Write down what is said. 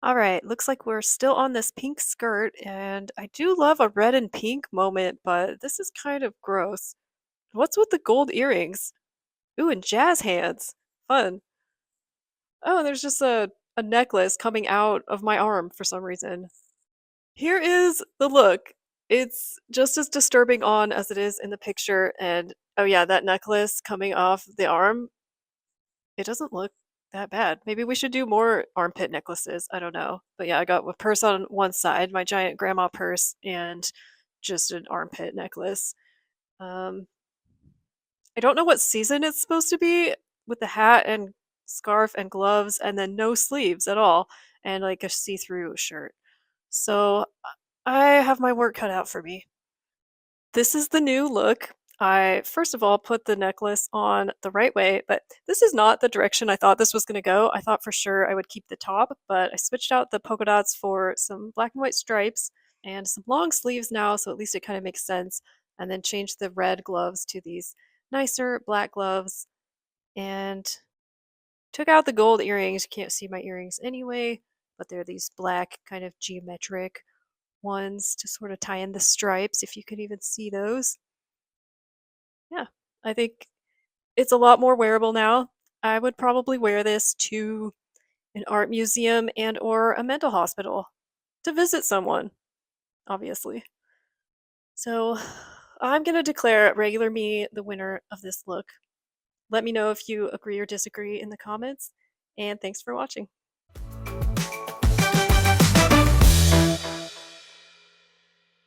All right, looks like we're still on this pink skirt, and I do love a red and pink moment, but this is kind of gross. What's with the gold earrings? Ooh, and jazz hands. Fun. Oh, and there's just a necklace coming out of my arm for some reason. Here is the look. It's just as disturbing on as it is in the picture, and oh yeah, that necklace coming off the arm, it doesn't look that bad. Maybe we should do more armpit necklaces. I don't know. But yeah, I got a purse on one side, my giant grandma purse, and just an armpit necklace. Um, I don't know what season it's supposed to be with the hat and scarf and gloves, and then no sleeves at all, and like a see through shirt. So I have my work cut out for me. This is the new look. I first of all put the necklace on the right way, but this is not the direction I thought this was going to go. I thought for sure I would keep the top, but I switched out the polka dots for some black and white stripes and some long sleeves now, so at least it kind of makes sense. And then changed the red gloves to these nicer black gloves and took out the gold earrings. You can't see my earrings anyway, but they're these black kind of geometric ones to sort of tie in the stripes, if you could even see those. Yeah, I think it's a lot more wearable now. I would probably wear this to an art museum and or a mental hospital to visit someone, obviously. So I'm going to declare regular me the winner of this look. Let me know if you agree or disagree in the comments, and thanks for watching.